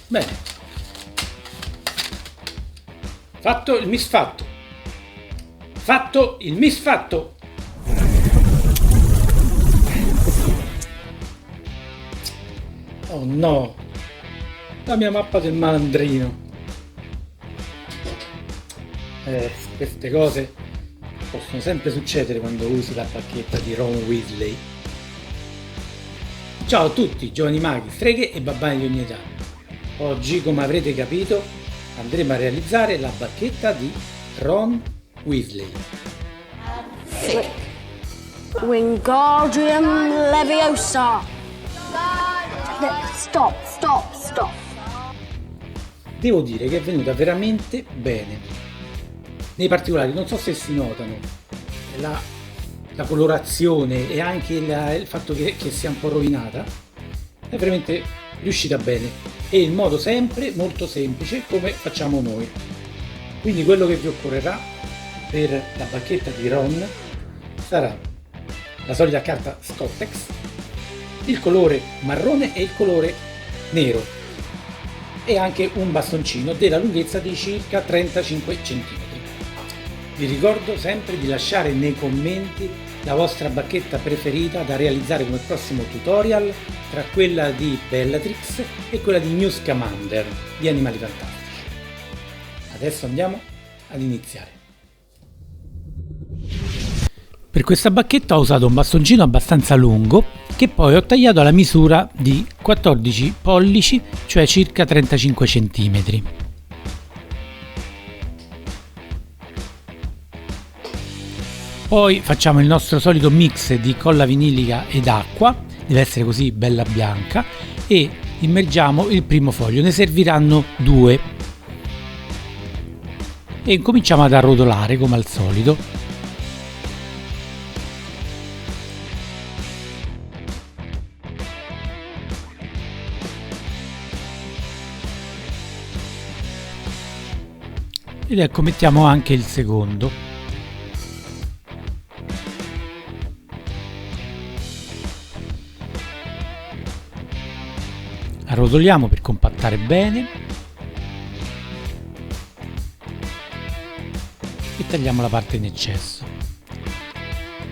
Bene. Fatto il misfatto. Fatto il misfatto. Oh no. La mia mappa del malandrino. Queste cose possono sempre succedere quando usi la bacchetta di Ron Weasley. Ciao a tutti, giovani maghi, streghe e babbani di ogni età. Oggi, come avrete capito, andremo a realizzare la bacchetta di Ron Weasley. Wingardium Leviosa. Stop. Devo dire che è venuta veramente bene. Nei particolari, non so se si notano, la colorazione e anche il fatto che sia un po' rovinata, è veramente riuscita bene. E il modo sempre molto semplice, come facciamo noi. Quindi quello che vi occorrerà per la bacchetta di Ron sarà la solita carta Scottex, il colore marrone e il colore nero, e anche un bastoncino della lunghezza di circa 35 cm. Vi ricordo sempre di lasciare nei commenti la vostra bacchetta preferita da realizzare come prossimo tutorial tra quella di Bellatrix e quella di Newt Scamander di Animali Fantastici. Adesso andiamo ad iniziare. Per questa bacchetta ho usato un bastoncino abbastanza lungo che poi ho tagliato alla misura di 14 pollici, cioè circa 35 cm. Poi facciamo il nostro solito mix di colla vinilica ed acqua, deve essere così bella bianca, e immergiamo il primo foglio, ne serviranno 2. E incominciamo ad arrotolare come al solito. Ed ecco, mettiamo anche il secondo. Arrotoliamo per compattare bene e tagliamo la parte in eccesso.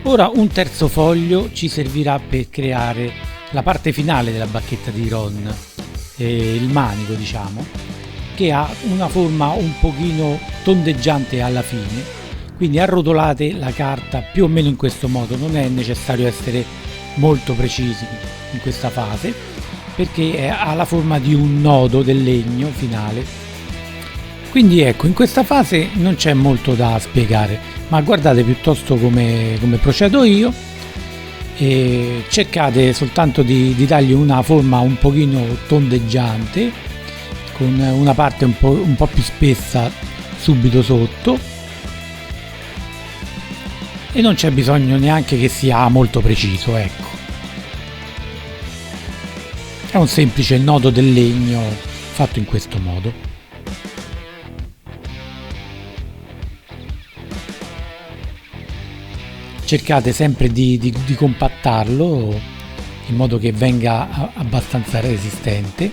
Ora un terzo foglio ci servirà per creare la parte finale della bacchetta di Ron, il manico, diciamo, che ha una forma un pochino tondeggiante alla fine, quindi arrotolate la carta più o meno in questo modo. Non è necessario essere molto precisi in questa fase, perché ha la forma di un nodo del legno finale. Quindi ecco, in questa fase non c'è molto da spiegare, ma guardate piuttosto come procedo io, e cercate soltanto di dargli una forma un pochino tondeggiante, con una parte un po' più spessa subito sotto, e non c'è bisogno neanche che sia molto preciso, ecco. È un semplice nodo del legno fatto in questo modo. Cercate sempre di compattarlo in modo che venga abbastanza resistente.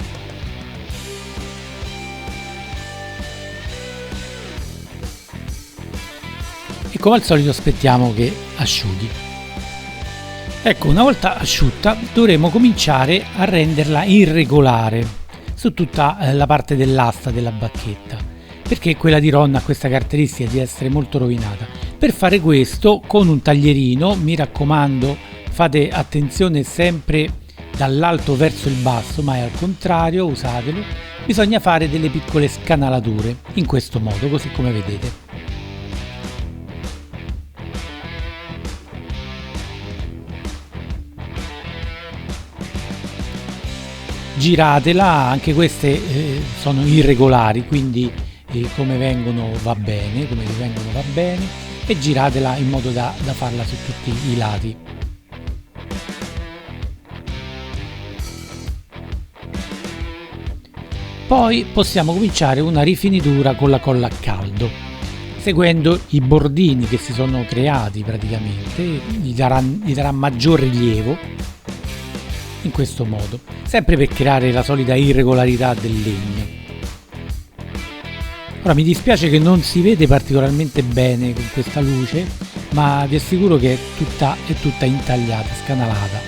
E come al solito aspettiamo che asciughi. Ecco, una volta asciutta dovremo cominciare a renderla irregolare su tutta la parte dell'asta della bacchetta, perché quella di Ron ha questa caratteristica di essere molto rovinata. Per fare questo, con un taglierino, mi raccomando, fate attenzione sempre dall'alto verso il basso, ma è al contrario, usatelo, bisogna fare delle piccole scanalature in questo modo, così come vedete. Giratela, anche queste sono irregolari, quindi come vengono va bene, e giratela in modo da farla su tutti i lati. Poi possiamo cominciare una rifinitura con la colla a caldo, seguendo i bordini che si sono creati praticamente, gli darà maggior rilievo. in questo modo, sempre per creare la solita irregolarità del legno. Ora mi dispiace che non si vede particolarmente bene con questa luce, ma vi assicuro che è tutta intagliata, scanalata.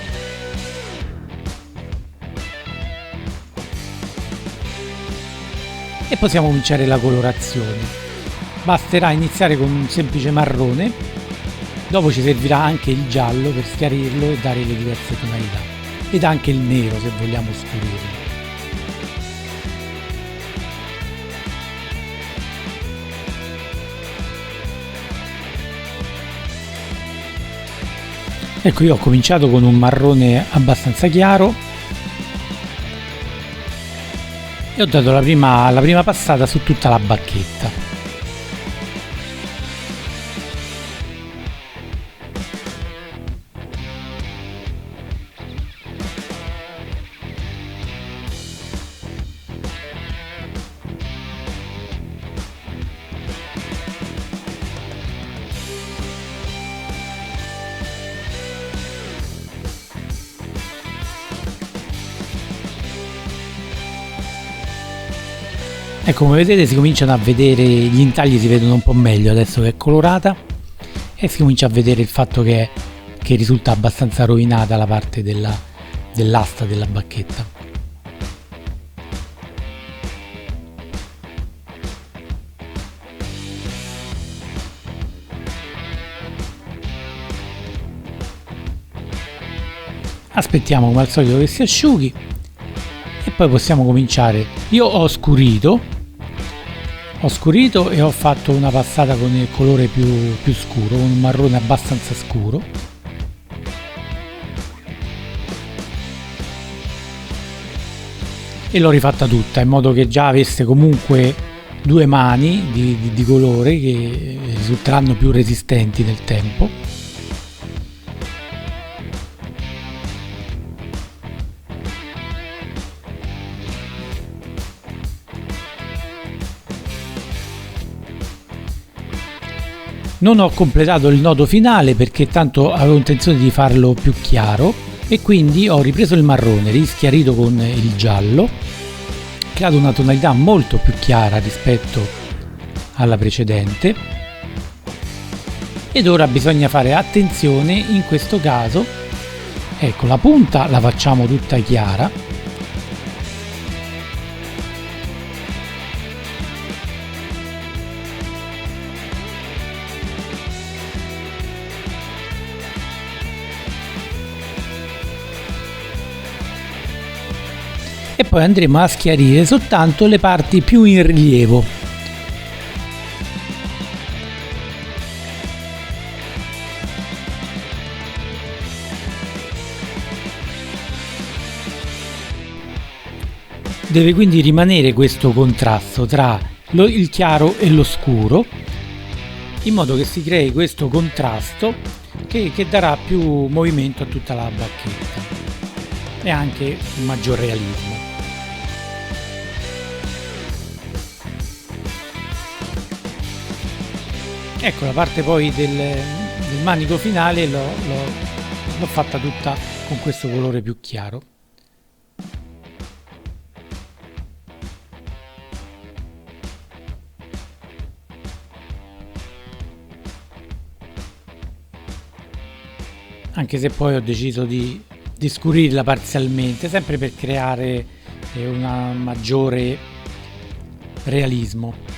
E possiamo cominciare la colorazione. Basterà iniziare con un semplice marrone, dopo ci servirà anche il giallo per schiarirlo e dare le diverse tonalità, ed anche il nero se vogliamo scurirlo. Ecco, io ho cominciato con un marrone abbastanza chiaro e ho dato la prima passata su tutta la bacchetta. Ecco, come vedete si cominciano a vedere, gli intagli si vedono un po' meglio adesso che è colorata, e si comincia a vedere il fatto che risulta abbastanza rovinata la parte dell'asta della bacchetta. Aspettiamo come al solito che si asciughi e poi possiamo cominciare. Io ho scurito e ho fatto una passata con il colore più scuro, con un marrone abbastanza scuro. E l'ho rifatta tutta in modo che già avesse comunque due mani di colore che risulteranno più resistenti nel tempo. Non ho completato il nodo finale perché tanto avevo intenzione di farlo più chiaro, e quindi ho ripreso il marrone, rischiarito con il giallo, creato una tonalità molto più chiara rispetto alla precedente. Ed ora bisogna fare attenzione in questo caso. Ecco, la punta la facciamo tutta chiara. E poi andremo a schiarire soltanto le parti più in rilievo. Deve quindi rimanere questo contrasto tra il chiaro e lo scuro, in modo che si crei questo contrasto che darà più movimento a tutta la bacchetta e anche un maggior realismo. Ecco, la parte poi del manico finale l'ho fatta tutta con questo colore più chiaro. Anche se poi ho deciso di scurirla parzialmente, sempre per creare un maggiore realismo.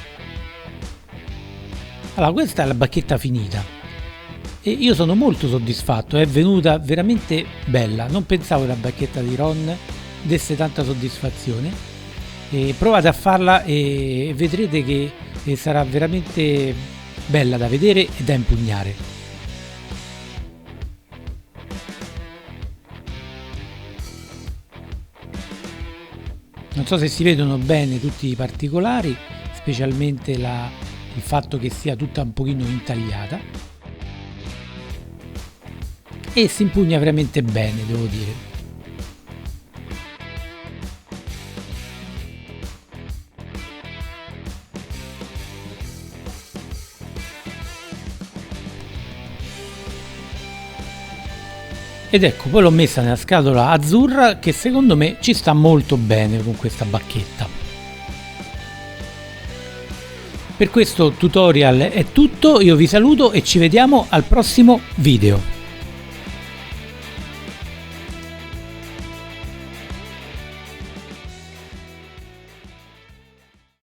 Allora, questa è la bacchetta finita e io sono molto soddisfatto, è venuta veramente bella. Non pensavo che la bacchetta di Ron desse tanta soddisfazione. Provate a farla e vedrete che sarà veramente bella da vedere e da impugnare. Non so se si vedono bene tutti i particolari, specialmente il fatto che sia tutta un pochino intagliata, e si impugna veramente bene, devo dire. Ed ecco, poi l'ho messa nella scatola azzurra che secondo me ci sta molto bene con questa bacchetta. Per questo tutorial è tutto, io vi saluto e ci vediamo al prossimo video.